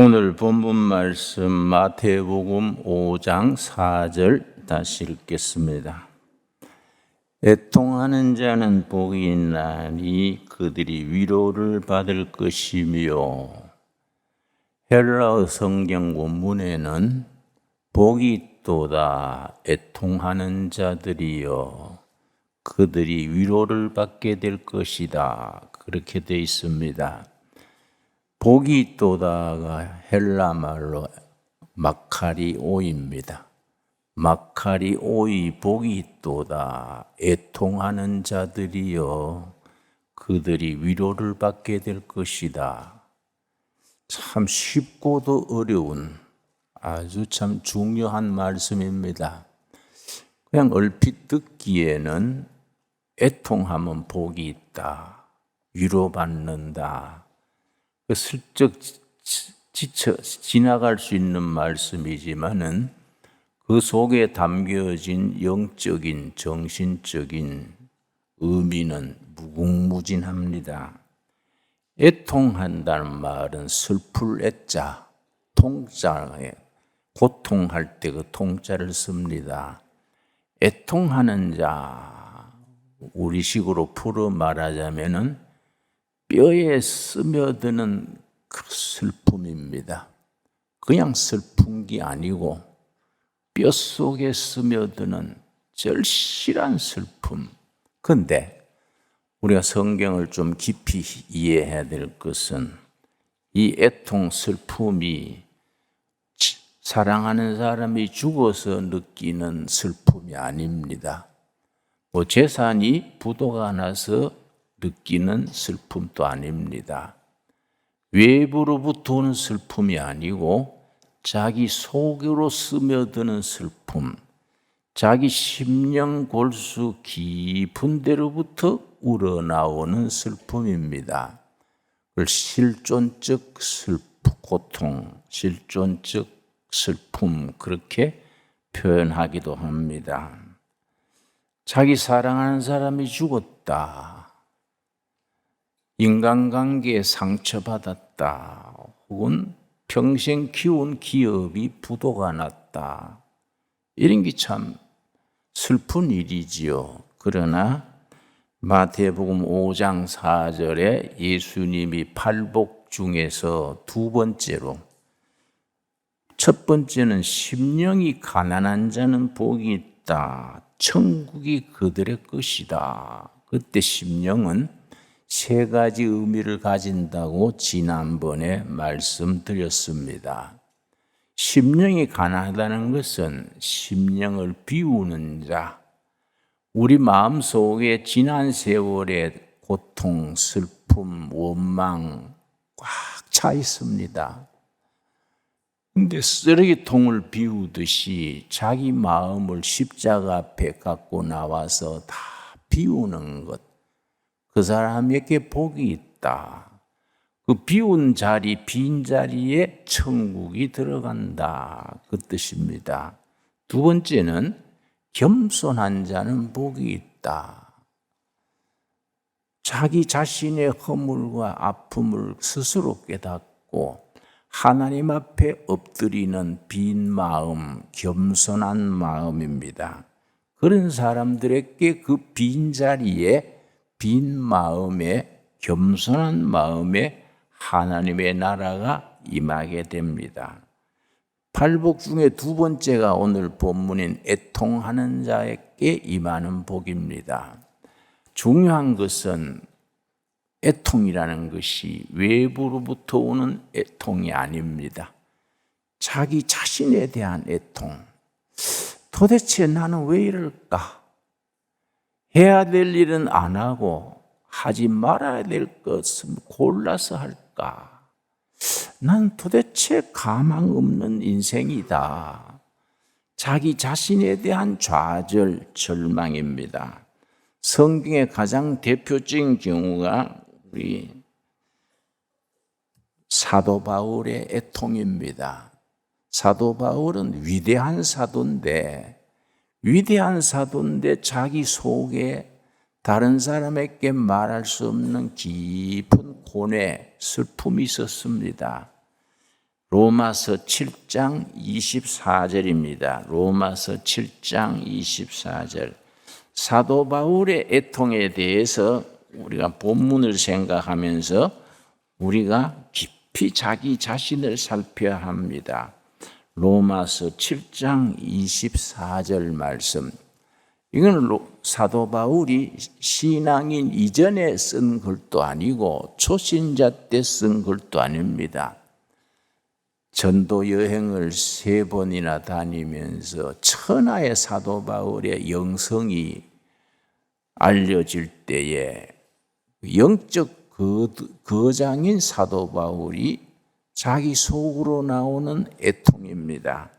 오늘 본문 말씀 마태복음 5장 4절 다시 읽겠습니다. 애통하는 자는 복이 있나니 그들이 위로를 받을 것이며, 헬라어 성경 원문에는 복이 있도다 애통하는 자들이여 그들이 위로를 받게 될 것이다, 그렇게 되어 있습니다. 복이 있도다가 헬라 말로 마카리오입니다. 마카리오이 복이 있도다 애통하는 자들이여 그들이 위로를 받게 될 것이다. 참 쉽고도 어려운 아주 참 중요한 말씀입니다. 그냥 얼핏 듣기에는 애통하면 복이 있다, 위로받는다, 슬쩍 지나갈 수 있는 말씀이지만은 그 속에 담겨진 영적인, 정신적인 의미는 무궁무진합니다. 애통한다는 말은 슬플 애자, 통자에 고통할 때 그 통자를 씁니다. 애통하는 자, 우리식으로 풀어 말하자면은 뼈에 스며드는 그 슬픔입니다. 그냥 슬픈 게 아니고 뼈 속에 스며드는 절실한 슬픔. 그런데 우리가 성경을 좀 깊이 이해해야 될 것은 이 애통, 슬픔이 사랑하는 사람이 죽어서 느끼는 슬픔이 아닙니다. 재산이 부도가 나서 느끼는 슬픔도 아닙니다. 외부로부터 오는 슬픔이 아니고 자기 속으로 스며드는 슬픔, 자기 심령 골수 깊은 데로부터 우러나오는 슬픔입니다. 그걸 실존적 고통, 실존적 슬픔, 그렇게 표현하기도 합니다. 자기 사랑하는 사람이 죽었다, 인간관계에 상처받았다, 혹은 평생 키운 기업이 부도가 났다, 이런 게 참 슬픈 일이지요. 그러나 마태복음 5장 4절에 예수님이 팔복 중에서 두 번째로, 첫 번째는 심령이 가난한 자는 복이 있다, 천국이 그들의 것이다. 그때 심령은 세 가지 의미를 가진다고 지난번에 말씀드렸습니다. 심령이 가난하다는 것은 심령을 비우는 자, 우리 마음속에 지난 세월의 고통, 슬픔, 원망 꽉 차 있습니다. 근데 쓰레기통을 비우듯이 자기 마음을 십자가 앞에 갖고 나와서 다 비우는 것, 그 사람에게 복이 있다. 그 비운 자리, 빈 자리에 천국이 들어간다, 그 뜻입니다. 두 번째는 겸손한 자는 복이 있다. 자기 자신의 허물과 아픔을 스스로 깨닫고 하나님 앞에 엎드리는 빈 마음, 겸손한 마음입니다. 그런 사람들에게 그 빈 자리에, 빈 마음에, 겸손한 마음에 하나님의 나라가 임하게 됩니다. 팔복 중에 두 번째가 오늘 본문인 애통하는 자에게 임하는 복입니다. 중요한 것은 애통이라는 것이 외부로부터 오는 애통이 아닙니다. 자기 자신에 대한 애통. 도대체 나는 왜 이럴까? 해야 될 일은 안 하고 하지 말아야 될 것은 골라서 할까? 난 도대체 가망 없는 인생이다. 자기 자신에 대한 좌절, 절망입니다. 성경의 가장 대표적인 경우가 우리 사도 바울의 애통입니다. 사도 바울은 위대한 사도인데 자기 속에 다른 사람에게 말할 수 없는 깊은 고뇌, 슬픔이 있었습니다. 로마서 7장 24절입니다. 로마서 7장 24절. 사도 바울의 애통에 대해서 우리가 본문을 생각하면서 우리가 깊이 자기 자신을 살펴야 합니다. 로마서 7장 24절 말씀. 이건 사도 바울이 신앙인 이전에 쓴 글도 아니고 초신자 때 쓴 글도 아닙니다. 전도 여행을 3번이나 다니면서 천하의 사도 바울의 영성이 알려질 때에 영적 거장인 사도 바울이 자기 속으로 나오는 애통입니다.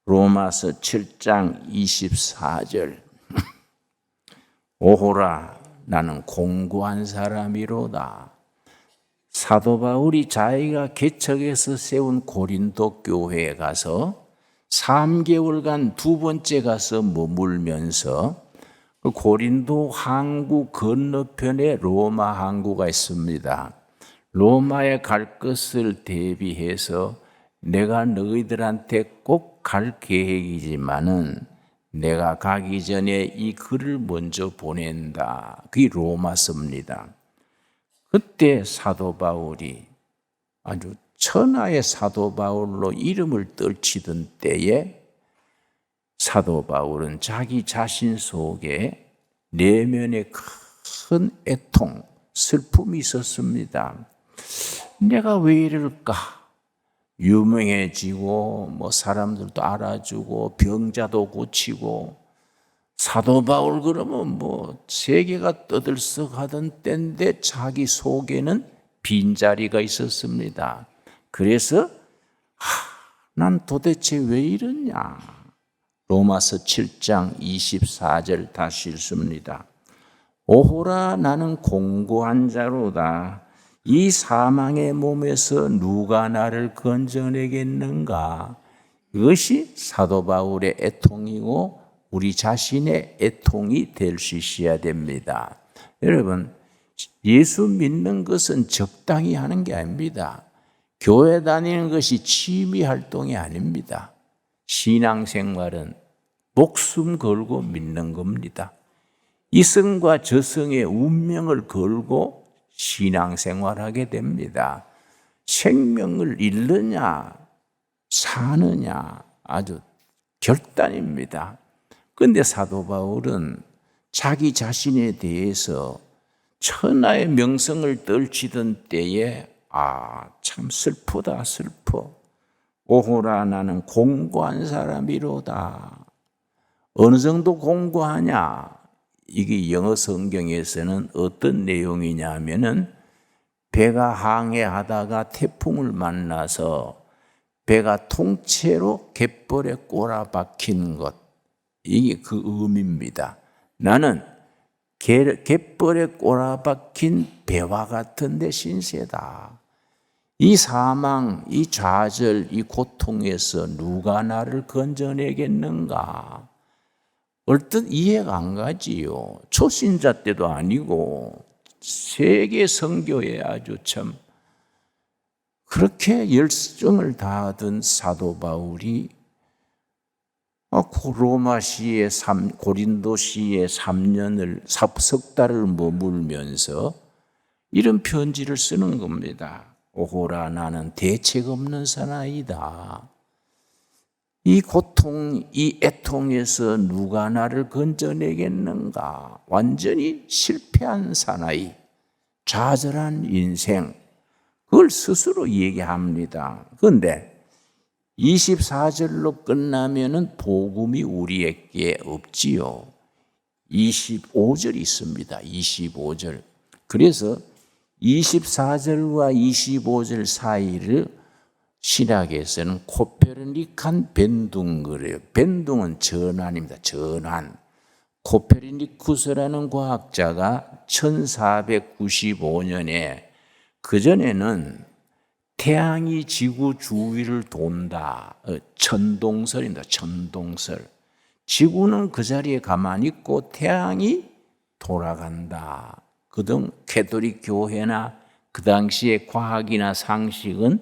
로마서 7장 24절. 오호라 나는 공고한 사람이로다. 사도 바울이 자기가 개척해서 세운 고린도 교회에 가서 3개월간 2번째 가서 머물면서 그 고린도 항구 건너편에 로마 항구가 있습니다. 로마에 갈 것을 대비해서 내가 너희들한테 꼭 갈 계획이지만은 내가 가기 전에 이 글을 먼저 보낸다. 그게 로마서입니다. 그때 사도 바울이 아주 천하의 사도 바울로 이름을 떨치던 때에 사도 바울은 자기 자신 속에 내면에 큰 애통, 슬픔이 있었습니다. 내가 왜 이럴까? 유명해지고 사람들도 알아주고 병자도 고치고 사도 바울 그러면 세계가 떠들썩하던 때인데 자기 속에는 빈자리가 있었습니다. 그래서 난 도대체 왜 이러냐? 로마서 7장 24절 다시 읽습니다. 오호라 나는 공고한 자로다. 이 사망의 몸에서 누가 나를 건져내겠는가? 이것이 사도 바울의 애통이고 우리 자신의 애통이 될 수 있어야 됩니다. 여러분, 예수 믿는 것은 적당히 하는 게 아닙니다. 교회 다니는 것이 취미 활동이 아닙니다. 신앙생활은 목숨 걸고 믿는 겁니다. 이성과 저성의 운명을 걸고 신앙생활하게 됩니다. 생명을 잃느냐 사느냐 아주 결단입니다. 그런데 사도 바울은 자기 자신에 대해서 천하의 명성을 떨치던 때에 참 슬프다 슬퍼. 오호라 나는 공고한 사람이로다. 어느 정도 공고하냐? 이게 영어 성경에서는 어떤 내용이냐 하면은 배가 항해하다가 태풍을 만나서 배가 통째로 갯벌에 꼬라박힌 것. 이게 그 의미입니다. 나는 갯벌에 꼬라박힌 배와 같은 내 신세다. 이 사망, 이 좌절, 이 고통에서 누가 나를 건져내겠는가? 얼뜻 이해가 안 가지요. 초신자 때도 아니고 세계 선교에 아주 참 그렇게 열정을 다하던 사도 바울이 로마시에 고린도시에 3년을 석 달을 머물면서 이런 편지를 쓰는 겁니다. 오호라 나는 대책 없는 사나이다. 이 고통, 이 애통에서 누가 나를 건져내겠는가? 완전히 실패한 사나이, 좌절한 인생, 그걸 스스로 얘기합니다. 그런데 24절로 끝나면은 복음이 우리에게 없지요. 25절이 있습니다. 25절. 그래서 24절과 25절 사이를 신학에서는 코페르니칸 변둥 그래요. 변둥은 전환입니다. 전환. 코페르니쿠스라는 과학자가 1495년에 그전에는 태양이 지구 주위를 돈다. 천동설입니다. 천동설. 지구는 그 자리에 가만히 있고 태양이 돌아간다. 그동 캐톨릭 교회나 그 당시의 과학이나 상식은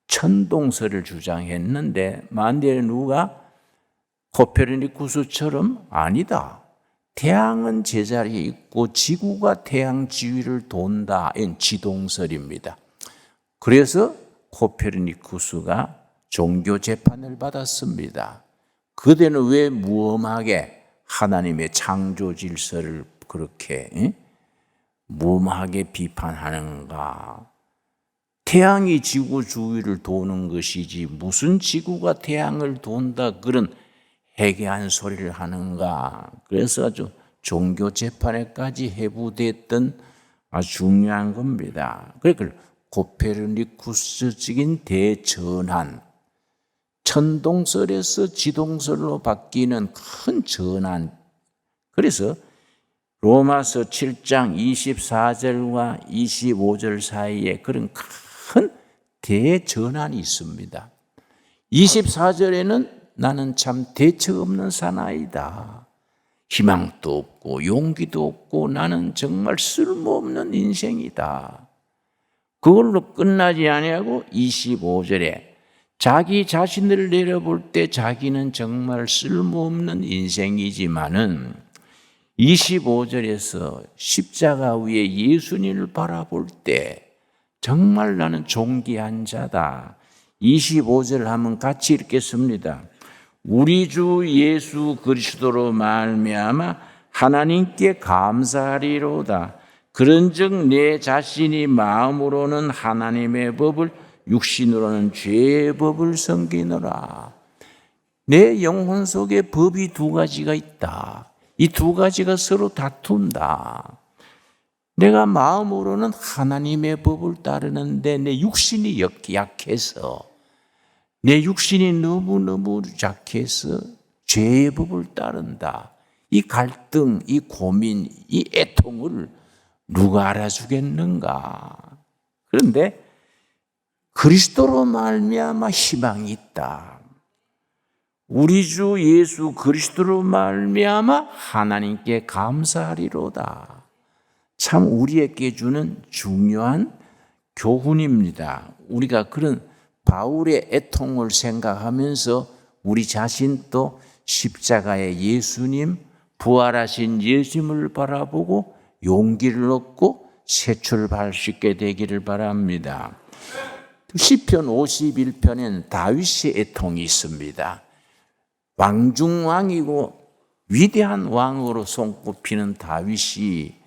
천동설을 주장했는데 만일에 누가 코페르니쿠스처럼 아니다, 태양은 제자리에 있고 지구가 태양 지위를 돈다, 이건 지동설입니다. 그래서 코페르니쿠스가 종교 재판을 받았습니다. 그대는 왜 무엄하게 하나님의 창조 질서를 그렇게 무엄하게 비판하는가? 태양이 지구 주위를 도는 것이지 무슨 지구가 태양을 돈다 그런 해괴한 소리를 하는가? 그래서 아주 종교 재판에까지 해부됐던 아주 중요한 겁니다. 그러니까 코페르니쿠스적인 대전환, 천동설에서 지동설로 바뀌는 큰 전환. 그래서 로마서 7장 24절과 25절 사이에 그런 큰 대전환이 있습니다. 24절에는 나는 참 대책 없는 사나이다. 희망도 없고 용기도 없고 나는 정말 쓸모없는 인생이다. 그걸로 끝나지 아니하고 25절에 자기 자신을 내려볼 때 자기는 정말 쓸모없는 인생이지만은 25절에서 십자가 위에 예수님을 바라볼 때 정말 나는 존귀한 자다. 25절 하면 같이 읽겠습니다. 우리 주 예수 그리스도로 말미암아 하나님께 감사하리로다. 그런즉 내 자신이 마음으로는 하나님의 법을 육신으로는 죄의 법을 섬기노라. 내 영혼 속에 법이 두 가지가 있다. 이 두 가지가 서로 다툰다. 내가 마음으로는 하나님의 법을 따르는데 내 육신이 약해서, 내 육신이 너무너무 약해서 죄의 법을 따른다. 이 갈등, 이 고민, 이 애통을 누가 알아주겠는가? 그런데 그리스도로 말미암아 희망이 있다. 우리 주 예수 그리스도로 말미암아 하나님께 감사하리로다. 참 우리에게 주는 중요한 교훈입니다. 우리가 그런 바울의 애통을 생각하면서 우리 자신도 십자가의 예수님, 부활하신 예수님을 바라보고 용기를 얻고 새 출발할 수 있게 되기를 바랍니다. 시편 51편에는 다윗의 애통이 있습니다. 왕중왕이고 위대한 왕으로 손꼽히는 다윗이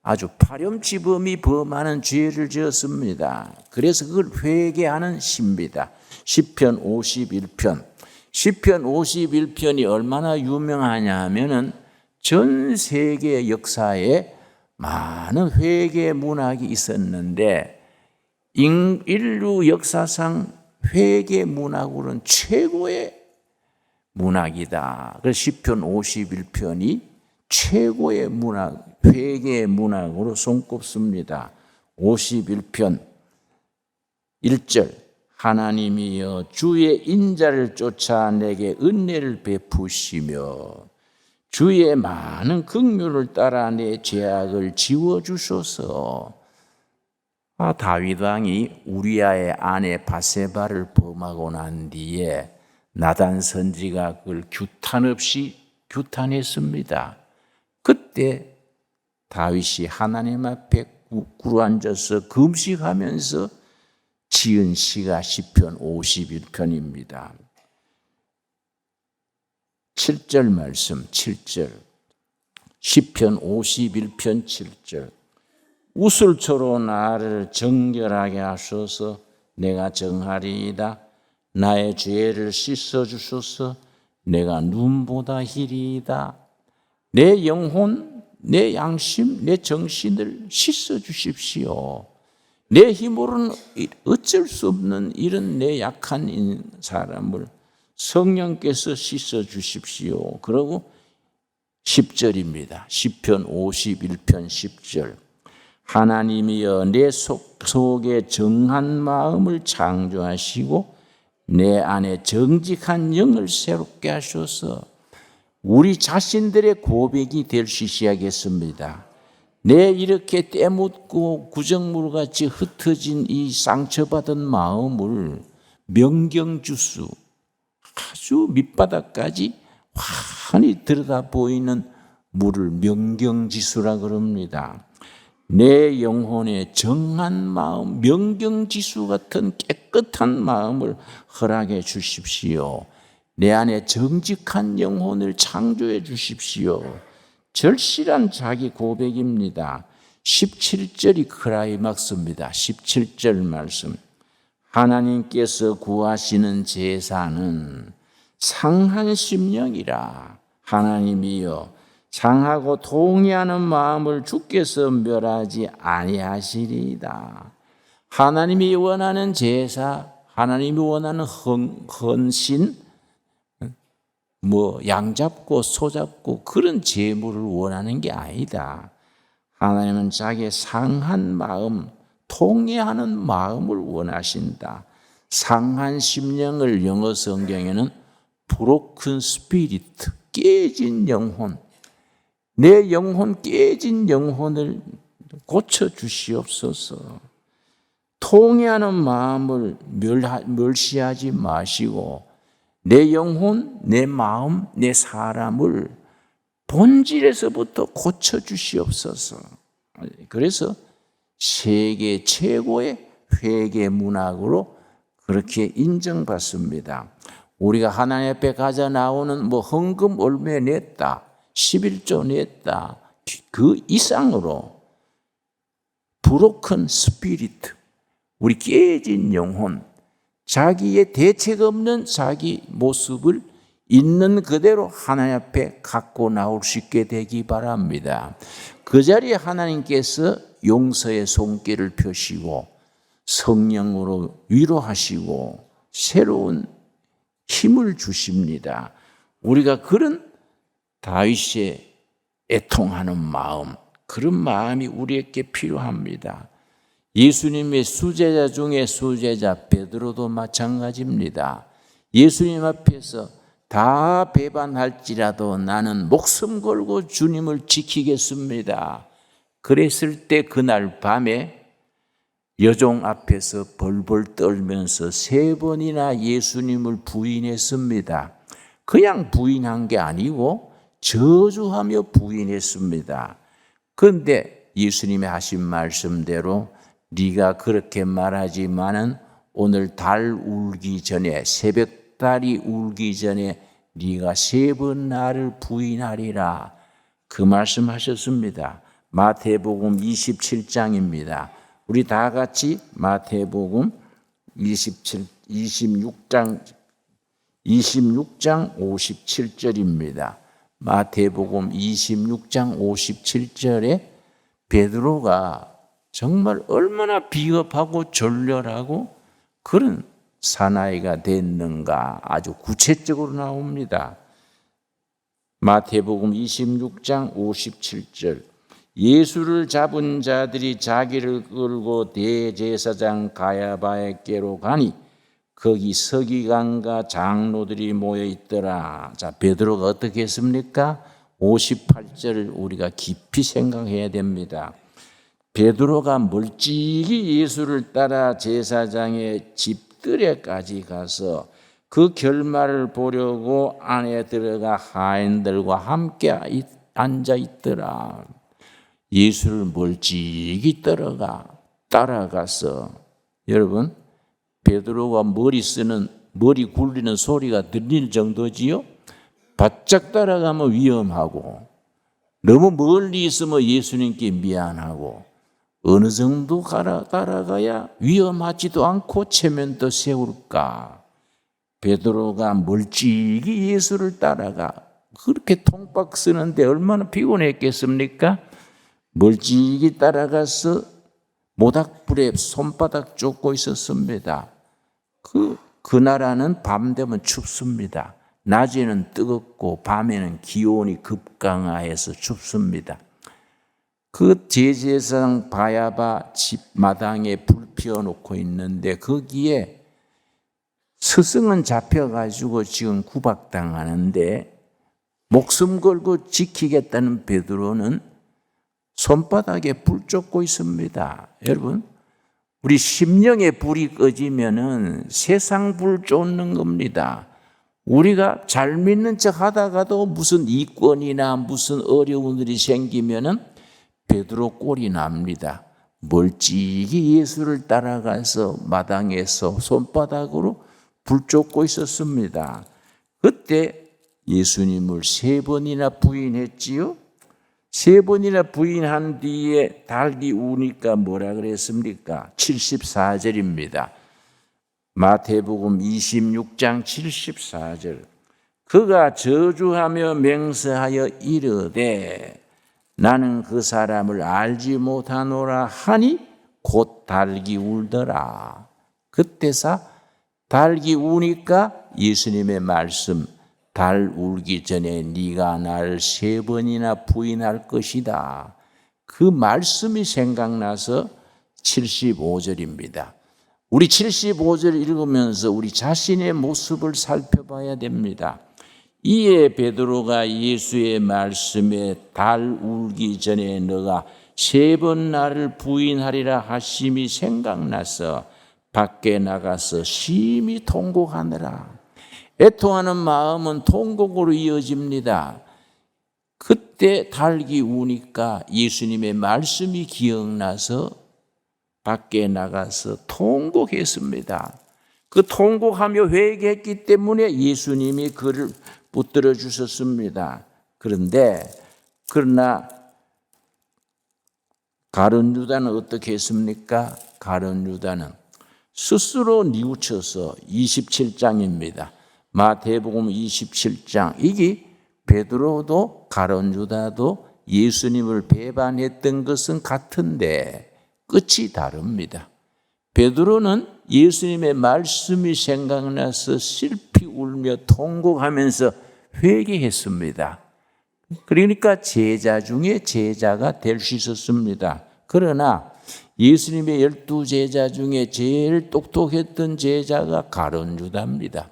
아주 파렴치범이 범하는 죄를 지었습니다. 그래서 그걸 회개하는 시입니다. 시편 51편. 시편 51편이 얼마나 유명하냐 하면은 전 세계 역사에 많은 회개 문학이 있었는데 인류 역사상 회개 문학으로는 최고의 문학이다. 그래서 시편 51편이 최고의 문학, 회개의 문학으로 손꼽습니다. 51편 1절 하나님이여 주의 인자를 쫓아 내게 은혜를 베푸시며 주의 많은 긍휼을 따라 내 죄악을 지워주소서. 다윗 왕이 우리아의 아내 바세바를 범하고 난 뒤에 나단 선지가 그걸 규탄 없이 규탄했습니다. 그때 다윗이 하나님 앞에 꿇어앉아서 금식하면서 지은 시가 시편 51편입니다. 7절 말씀 7절 시편 51편 7절 우슬초로 나를 정결하게 하소서. 내가 정하리이다. 나의 죄를 씻어주소서. 내가 눈보다 희리이다. 내 영혼, 내 양심, 내 정신을 씻어주십시오. 내 힘으로는 어쩔 수 없는 이런 내 약한 사람을 성령께서 씻어주십시오. 그리고 10절입니다. 시편 51편 10절 하나님이여 내 속에 정한 마음을 창조하시고 내 안에 정직한 영을 새롭게 하셔서 우리 자신들의 고백이 될 수 있어야겠습니다. 내 이렇게 때묻고 구정물같이 흩어진 이 상처받은 마음을 명경주수, 아주 밑바닥까지 환히 들여다 보이는 물을 명경지수라 그럽니다. 내 영혼의 정한 마음, 명경지수 같은 깨끗한 마음을 허락해 주십시오. 내 안에 정직한 영혼을 창조해 주십시오. 절실한 자기 고백입니다. 17절이 크라이막스입니다. 17절 말씀. 하나님께서 구하시는 제사는 상한 심령이라. 하나님이여, 상하고 동의하는 마음을 주께서 멸하지 아니하시리이다. 하나님이 원하는 제사, 하나님이 원하는 헌신, 양 잡고 소 잡고 그런 제물을 원하는 게 아니다. 하나님은 자기의 상한 마음, 통회하는 마음을 원하신다. 상한 심령을 영어 성경에는 broken spirit, 깨진 영혼, 내 영혼 깨진 영혼을 고쳐주시옵소서. 통회하는 마음을 멸시하지 마시고 내 영혼, 내 마음, 내 사람을 본질에서부터 고쳐주시옵소서. 그래서 세계 최고의 회계 문학으로 그렇게 인정받습니다. 우리가 하나님 앞에 가져 나오는 헌금 얼마 냈다, 11조 냈다, 그 이상으로 브로큰 스피리트, 우리 깨진 영혼, 자기의 대책 없는 자기 모습을 있는 그대로 하나님 앞에 갖고 나올 수 있게 되기 바랍니다. 그 자리에 하나님께서 용서의 손길을 펴시고 성령으로 위로하시고 새로운 힘을 주십니다. 우리가 그런 다윗의 애통하는 마음, 그런 마음이 우리에게 필요합니다. 예수님의 수제자 중에 수제자 베드로도 마찬가지입니다. 예수님 앞에서 다 배반할지라도 나는 목숨 걸고 주님을 지키겠습니다. 그랬을 때 그날 밤에 여종 앞에서 벌벌 떨면서 3번이나 예수님을 부인했습니다. 그냥 부인한 게 아니고 저주하며 부인했습니다. 그런데 예수님이 하신 말씀대로 네가 그렇게 말하지만은 오늘 달 울기 전에, 새벽달이 울기 전에 네가 3번 나를 부인하리라, 그 말씀하셨습니다. 마태복음 27장입니다. 우리 다 같이 마태복음 26장 57절입니다. 마태복음 26장 57절에 베드로가 정말 얼마나 비겁하고 졸렬하고 그런 사나이가 됐는가 아주 구체적으로 나옵니다. 마태복음 26장 57절. 예수를 잡은 자들이 자기를 끌고 대제사장 가야바에게로 가니 거기 서기관과 장로들이 모여 있더라. 자, 베드로가 어떻게 했습니까? 58절을 우리가 깊이 생각해야 됩니다. 베드로가 멀찍이 예수를 따라 제사장의 집들에까지 가서 그 결말을 보려고 안에 들어가 하인들과 함께 앉아 있더라. 예수를 멀찍이 따라가서, 여러분, 베드로가 머리 굴리는 소리가 들릴 정도지요? 바짝 따라가면 위험하고, 너무 멀리 있으면 예수님께 미안하고, 어느 정도 따라가야 위험하지도 않고 체면도 세울까? 베드로가 멀찍이 예수를 따라가 그렇게 통박 쓰는데 얼마나 피곤했겠습니까? 멀찍이 따라가서 모닥불에 손바닥 쫓고 있었습니다. 그 나라는 밤 되면 춥습니다. 낮에는 뜨겁고 밤에는 기온이 급강하여서 춥습니다. 그 제사장 바야바 집 마당에 불 피워놓고 있는데 거기에 스승은 잡혀가지고 지금 구박당하는데 목숨 걸고 지키겠다는 베드로는 손바닥에 불 쫓고 있습니다. 여러분, 우리 심령의 불이 꺼지면은 세상 불 쫓는 겁니다. 우리가 잘 믿는 척 하다가도 무슨 이권이나 무슨 어려운 일이 생기면은 베드로 꼴이 납니다. 멀찍이 예수를 따라가서 마당에서 손바닥으로 불 쫓고 있었습니다. 그때 예수님을 3번이나 부인했지요. 3번이나 부인한 뒤에 닭이 우니까 뭐라 그랬습니까? 74절입니다. 마태복음 26장 74절. 그가 저주하며 맹세하여 이르되 나는 그 사람을 알지 못하노라 하니 곧 닭이 울더라. 그때서 닭이 우니까 예수님의 말씀, 달 울기 전에 네가 날 3번이나 부인할 것이다. 그 말씀이 생각나서 75절입니다. 우리 75절 읽으면서 우리 자신의 모습을 살펴봐야 됩니다. 이에 베드로가 예수의 말씀에 달 울기 전에 너가 3번 나를 부인하리라 하심이 생각나서 밖에 나가서 심히 통곡하느라. 애통하는 마음은 통곡으로 이어집니다. 그때 닭이 우니까 예수님의 말씀이 기억나서 밖에 나가서 통곡했습니다. 그 통곡하며 회개했기 때문에 예수님이 그를 붙들어 주셨습니다. 그러나 가룟 유다는 어떻게 했습니까? 가룟 유다는 스스로 뉘우쳐서 27장입니다. 마태복음 27장. 이게 베드로도 가룟 유다도 예수님을 배반했던 것은 같은데 끝이 다릅니다. 베드로는 예수님의 말씀이 생각나서 슬피 울며 통곡하면서 회개했습니다. 그러니까 제자 중에 제자가 될 수 있었습니다. 그러나 예수님의 12제자 중에 제일 똑똑했던 제자가 가룟 유다입니다.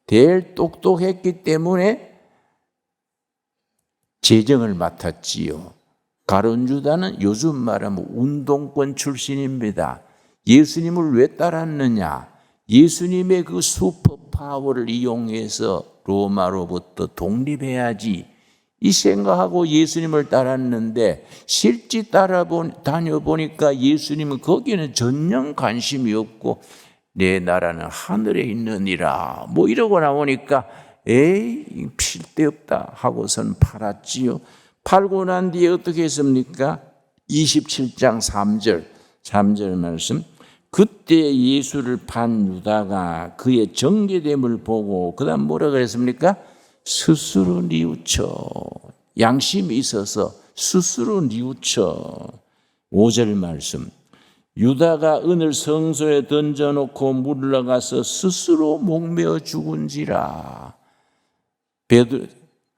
제일 똑똑했기 때문에 재정을 맡았지요. 가룟 유다는 요즘 말하면 운동권 출신입니다. 예수님을 왜 따랐느냐? 예수님의 그 슈퍼 파워를 이용해서 로마로부터 독립해야지 이 생각하고 예수님을 따랐는데 실제 다녀보니까 예수님은 거기는 전혀 관심이 없고 내 나라는 하늘에 있느니라 뭐 이러고 나오니까 에이 필데없다 하고선 팔았지요. 팔고 난 뒤에 어떻게 했습니까? 27장 3절 말씀. 그때 예수를 판 유다가 그의 정죄됨을 보고 그 다음 뭐라 그랬습니까? 스스로 뉘우쳐. 양심이 있어서 스스로 뉘우쳐. 5절 말씀. 유다가 은을 성소에 던져놓고 물러가서 스스로 목매어 죽은지라.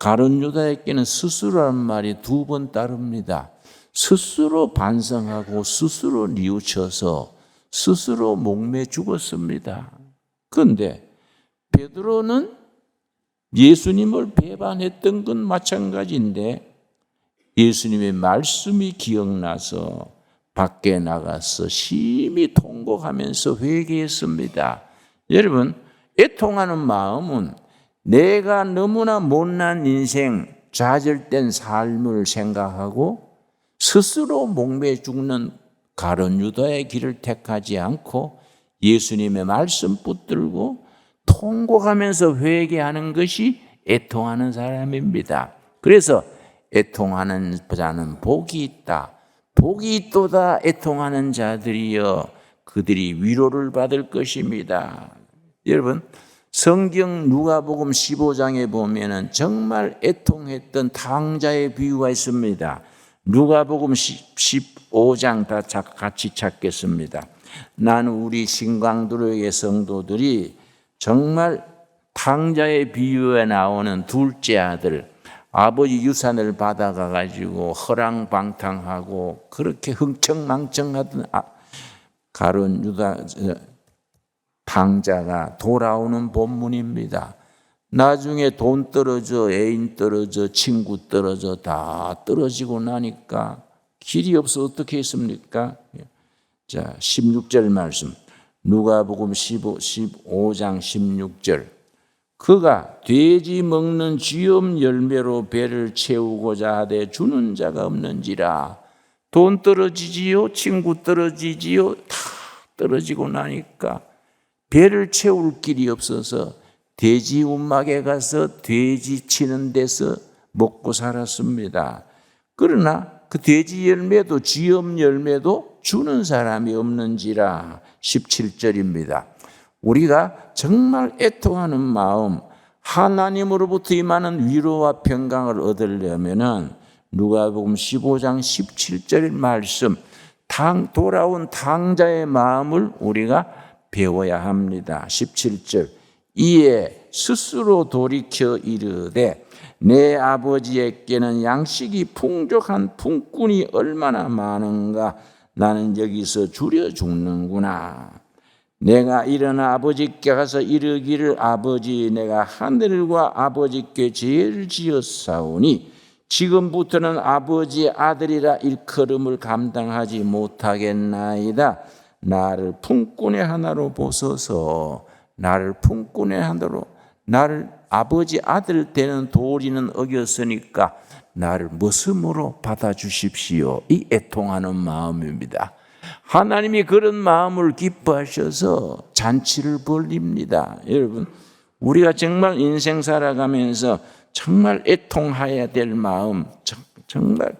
가룟 유다에게는 스스로라는 말이 2번 따릅니다. 스스로 반성하고 스스로 뉘우쳐서 스스로 목매 죽었습니다. 그런데 베드로는 예수님을 배반했던 건 마찬가지인데 예수님의 말씀이 기억나서 밖에 나가서 심히 통곡하면서 회개했습니다. 여러분, 애통하는 마음은 내가 너무나 못난 인생, 좌절된 삶을 생각하고 스스로 목매 죽는 가룟 유다의 길을 택하지 않고 예수님의 말씀 붙들고 통곡하면서 회개하는 것이 애통하는 사람입니다. 그래서 애통하는 자는 복이 있다. 복이 있도다 애통하는 자들이여 그들이 위로를 받을 것입니다. 여러분, 성경 누가복음 15장에 보면은 정말 애통했던 탕자의 비유가 있습니다. 누가복음 15장 다 같이 찾겠습니다. 나는 우리 신광두로의 성도들이 정말 탕자의 비유에 나오는 둘째 아들, 아버지 유산을 받아가지고 허랑방탕하고 그렇게 흥청망청하던 가룟 유다 탕자가 돌아오는 본문입니다. 나중에 돈 떨어져, 애인 떨어져, 친구 떨어져 다 떨어지고 나니까 길이 없어 어떻게 했습니까? 자, 16절 말씀. 누가복음 15장 16절. 그가 돼지 먹는 쥐염 열매로 배를 채우고자 하되 주는 자가 없는지라. 돈 떨어지지요, 친구 떨어지지요, 다 떨어지고 나니까 배를 채울 길이 없어서 돼지 운막에 가서 돼지 치는 데서 먹고 살았습니다. 그러나 그 돼지 열매도 쥐염 열매도 주는 사람이 없는지라. 17절입니다. 우리가 정말 애통하는 마음, 하나님으로부터 임하는 위로와 평강을 얻으려면은 누가복음 15장 17절 말씀, 돌아온 탕자의 마음을 우리가 배워야 합니다. 17절. 이에 스스로 돌이켜 이르되 내 아버지에게는 양식이 풍족한 품꾼이 얼마나 많은가. 나는 여기서 줄여 죽는구나. 내가 일어나 아버지께 가서 이르기를 아버지, 내가 하늘과 아버지께 죄를 지었사오니 지금부터는 아버지의 아들이라 일컬음을 감당하지 못하겠나이다. 나를 품꾼의 하나로 보소서. 나를 품꾼의 하나로, 나를 아버지 아들 되는 도리는 어겼으니까 나를 머슴으로 받아주십시오. 이 애통하는 마음입니다. 하나님이 그런 마음을 기뻐하셔서 잔치를 벌립니다. 여러분, 우리가 정말 인생 살아가면서 정말 애통해야 될 마음, 정말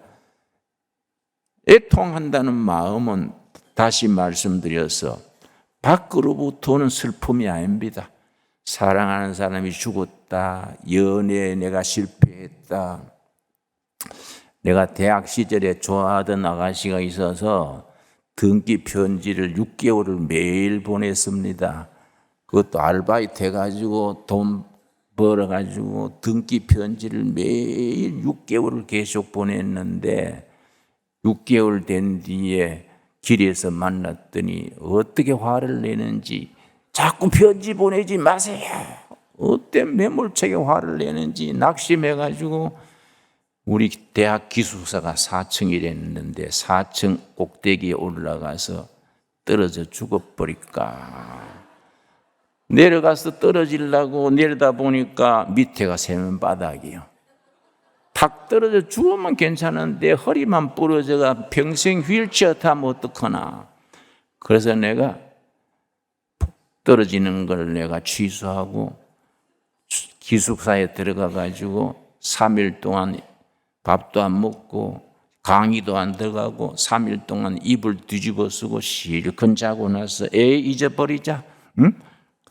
애통한다는 마음은 다시 말씀드려서 밖으로부터는 슬픔이 아닙니다. 사랑하는 사람이 죽었다, 연애에 내가 실패했다. 내가 대학 시절에 좋아하던 아가씨가 있어서 등기 편지를 6개월을 매일 보냈습니다. 그것도 아르바이트 해가지고 돈 벌어가지고 등기 편지를 매일 6개월을 계속 보냈는데 6개월 된 뒤에 길에서 만났더니 어떻게 화를 내는지, 자꾸 편지 보내지 마세요. 어떤 매몰차게 화를 내는지 낙심해가지고 우리 대학 기숙사가 4층이랬는데 4층 꼭대기에 올라가서 떨어져 죽어버릴까. 내려가서 떨어지려고 내려다 보니까 밑에가 세면바닥이요. 탁 떨어져 죽으면 괜찮은데 허리만 부러져가 평생 휠체어 타면 어떡하나. 그래서 내가 떨어지는 걸 내가 취소하고 기숙사에 들어가 가지고 3일 동안 밥도 안 먹고 강의도 안 들어가고 3일 동안 이불 뒤집어 쓰고 실컷 자고 나서 잊어버리자. 응?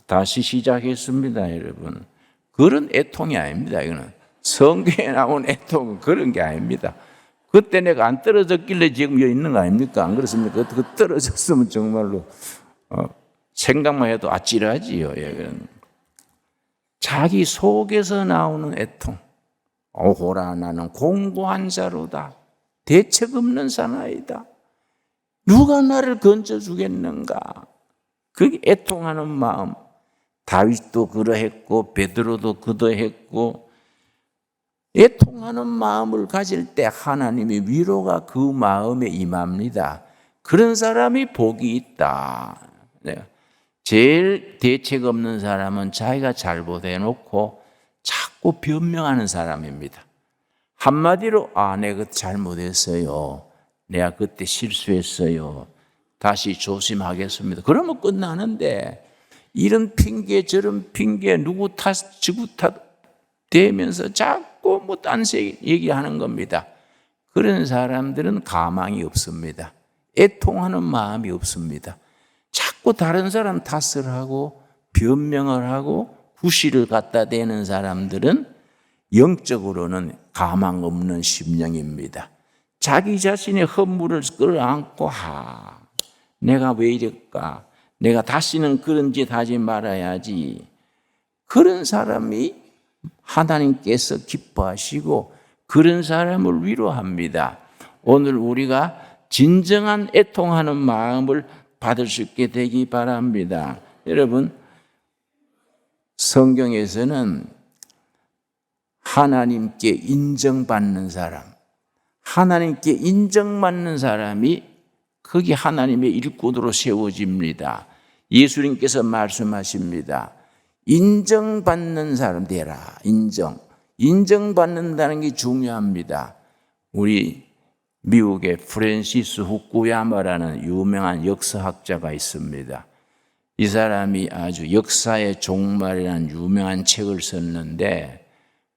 다시 시작했습니다, 여러분. 그런 애통이 아닙니다. 이거는 성경에 나온 애통은 그런 게 아닙니다. 그때 내가 안 떨어졌길래 지금 여기 있는 거 아닙니까? 안 그렇습니까? 그 떨어졌으면 정말로 생각만 해도 아찔하지요. 예, 자기 속에서 나오는 애통. 오호라, 나는 공고한 자로다. 대책 없는 사나이다. 누가 나를 건져주겠는가? 그게 애통하는 마음. 다윗도 그러했고 베드로도 그러했고, 애통하는 마음을 가질 때 하나님의 위로가 그 마음에 임합니다. 그런 사람이 복이 있다. 제일 대책 없는 사람은 자기가 잘못해놓고 자꾸 변명하는 사람입니다. 한마디로 내가 잘못했어요. 내가 그때 실수했어요. 다시 조심하겠습니다. 그러면 끝나는데 이런 핑계 저런 핑계 누구 탓 지구 탓 되면서 자꾸 딴 얘기하는 겁니다. 그런 사람들은 가망이 없습니다. 애통하는 마음이 없습니다. 자꾸 다른 사람 탓을 하고 변명을 하고 구실을 갖다 대는 사람들은 영적으로는 가망 없는 심령입니다. 자기 자신의 허물을 끌어안고 내가 왜 이럴까? 내가 다시는 그런 짓 하지 말아야지. 그런 사람이 하나님께서 기뻐하시고 그런 사람을 위로합니다. 오늘 우리가 진정한 애통하는 마음을 받을 수 있게 되기 바랍니다. 여러분, 성경에서는 하나님께 인정받는 사람, 하나님께 인정받는 사람이 거기 하나님의 일꾼으로 세워집니다. 예수님께서 말씀하십니다. 인정받는 사람 되라. 인정받는다는 게 중요합니다. 우리 미국의 프랜시스 후쿠야마라는 유명한 역사학자가 있습니다. 이 사람이 아주 역사의 종말이라는 유명한 책을 썼는데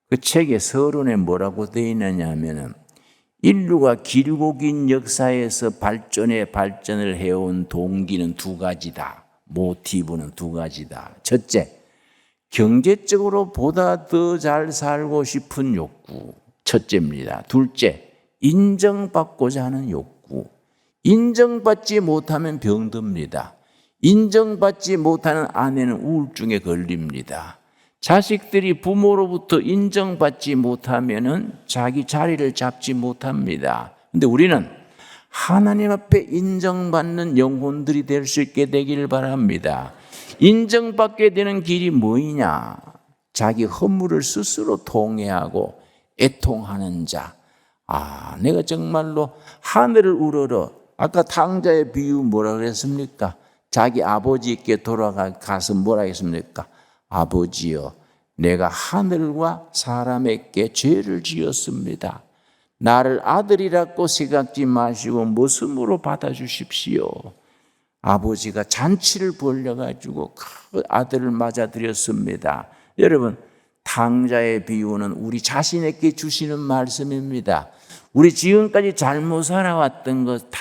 그 책의 서론에 뭐라고 되어 있느냐 하면은 인류가 길고 긴 역사에서 발전을 해온 동기는 두 가지다. 모티브는 두 가지다. 첫째, 경제적으로 보다 더 잘 살고 싶은 욕구. 첫째입니다. 둘째, 인정받고자 하는 욕구. 인정받지 못하면 병듭니다. 인정받지 못하는 아내는 우울증에 걸립니다. 자식들이 부모로부터 인정받지 못하면 자기 자리를 잡지 못합니다. 그런데 우리는 하나님 앞에 인정받는 영혼들이 될 수 있게 되기를 바랍니다. 인정받게 되는 길이 뭐이냐? 자기 허물을 스스로 통회하고 애통하는 자. 내가 정말로 하늘을 우러러, 아까 탕자의 비유 뭐라 그랬습니까? 자기 아버지께 돌아가서 뭐라 했습니까? 아버지여, 내가 하늘과 사람에게 죄를 지었습니다. 나를 아들이라고 생각지 마시고 모습으로 받아주십시오. 아버지가 잔치를 벌려가지고 그 아들을 맞아들였습니다. 여러분, 탕자의 비유는 우리 자신에게 주시는 말씀입니다. 우리 지금까지 잘못 살아왔던 것 다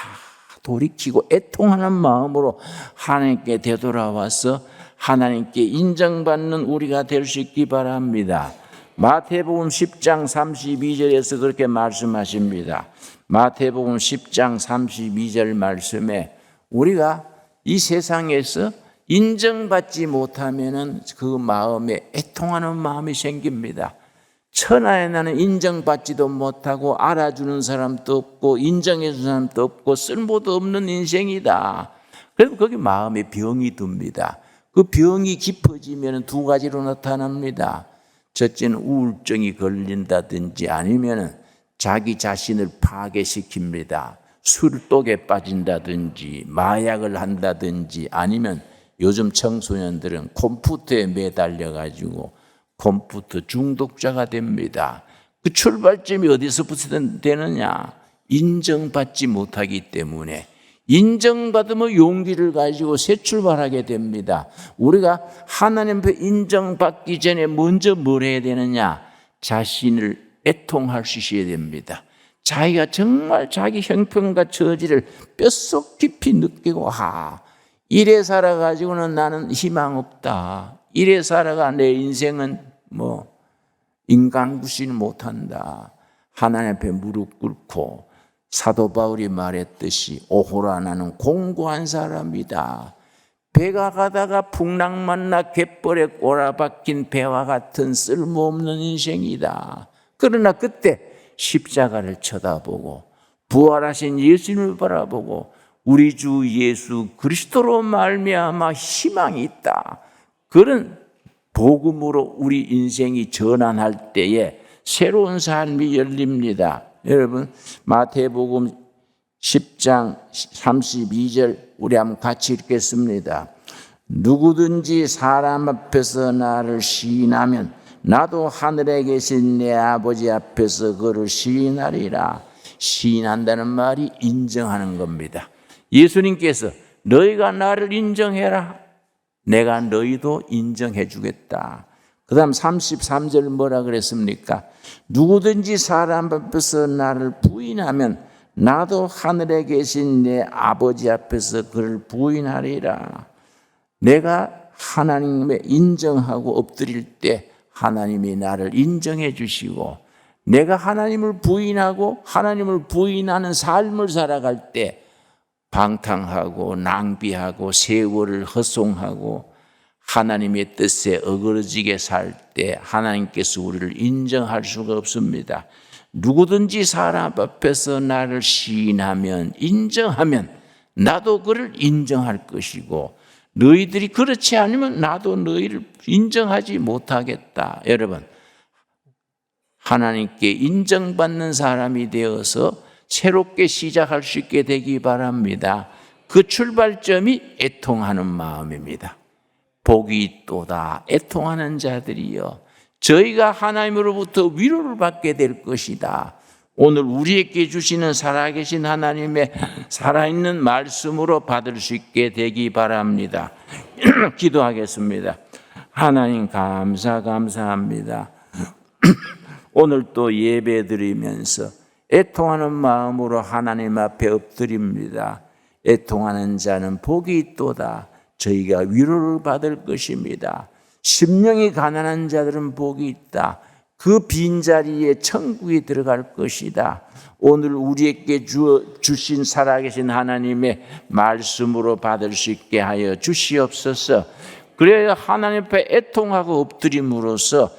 돌이키고 애통하는 마음으로 하나님께 되돌아와서 하나님께 인정받는 우리가 될 수 있기 바랍니다. 마태복음 10장 32절에서 그렇게 말씀하십니다. 마태복음 10장 32절 말씀에 우리가 이 세상에서 인정받지 못하면 그 마음에 애통하는 마음이 생깁니다. 천하에 나는 인정받지도 못하고 알아주는 사람도 없고 인정해주는 사람도 없고 쓸모도 없는 인생이다. 그래서 거기 마음에 병이 듭니다. 그 병이 깊어지면 두 가지로 나타납니다. 첫째는 우울증이 걸린다든지 아니면 자기 자신을 파괴시킵니다. 술독에 빠진다든지 마약을 한다든지 아니면 요즘 청소년들은 컴퓨터에 매달려가지고 컴퓨터 중독자가 됩니다. 그 출발점이 어디서부터 되느냐? 인정받지 못하기 때문에. 인정받으면 용기를 가지고 새 출발하게 됩니다. 우리가 하나님 앞에 인정받기 전에 먼저 뭘 해야 되느냐? 자신을 애통할 수 있어야 됩니다. 자기가 정말 자기 형편과 처지를 뼛속 깊이 느끼고 이래 살아가지고는 나는 희망 없다. 이래 살아가 내 인생은 인간구실 못한다. 하나님 앞에 무릎 꿇고 사도 바울이 말했듯이 오호라 나는 공고한 사람이다. 배가 가다가 풍랑만나 갯벌에 꼬라박힌 배와 같은 쓸모없는 인생이다. 그러나 그때 십자가를 쳐다보고 부활하신 예수님을 바라보고 우리 주 예수 그리스도로 말미암아 희망이 있다. 그런 복음으로 우리 인생이 전환할 때에 새로운 삶이 열립니다. 여러분, 마태복음 10장 32절 우리 한번 같이 읽겠습니다. 누구든지 사람 앞에서 나를 시인하면 나도 하늘에 계신 내 아버지 앞에서 그를 시인하리라. 시인한다는 말이 인정하는 겁니다. 예수님께서 너희가 나를 인정해라. 내가 너희도 인정해 주겠다. 그 다음 33절 뭐라 그랬습니까? 누구든지 사람 앞에서 나를 부인하면 나도 하늘에 계신 내 아버지 앞에서 그를 부인하리라. 내가 하나님의 인정하고 엎드릴 때 하나님이 나를 인정해 주시고 내가 하나님을 부인하고 하나님을 부인하는 삶을 살아갈 때 방탕하고 낭비하고 세월을 헛송하고 하나님의 뜻에 어그러지게 살 때 하나님께서 우리를 인정할 수가 없습니다. 누구든지 사람 앞에서 나를 시인하면 인정하면 나도 그를 인정할 것이고 너희들이 그렇지 않으면 나도 너희를 인정하지 못하겠다. 여러분, 하나님께 인정받는 사람이 되어서 새롭게 시작할 수 있게 되기 바랍니다. 그 출발점이 애통하는 마음입니다. 복이 있도다. 애통하는 자들이여. 저희가 하나님으로부터 위로를 받게 될 것이다. 오늘 우리에게 주시는 살아계신 하나님의 살아있는 말씀으로 받을 수 있게 되기 바랍니다. 기도하겠습니다. 하나님 감사합니다. 오늘 또 예배 드리면서 애통하는 마음으로 하나님 앞에 엎드립니다. 애통하는 자는 복이 있도다. 저희가 위로를 받을 것입니다. 심령이 가난한 자들은 복이 있다. 그 빈자리에 천국이 들어갈 것이다. 오늘 우리에게 주신 살아계신 하나님의 말씀으로 받을 수 있게 하여 주시옵소서. 그래야 하나님 앞에 애통하고 엎드림으로써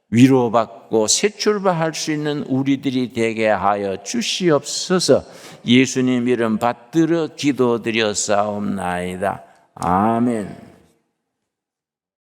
위로받고 새 출발할 수 있는 우리들이 되게 하여 주시옵소서. 예수님 이름 받들어 기도드려 싸움나이다. 아멘.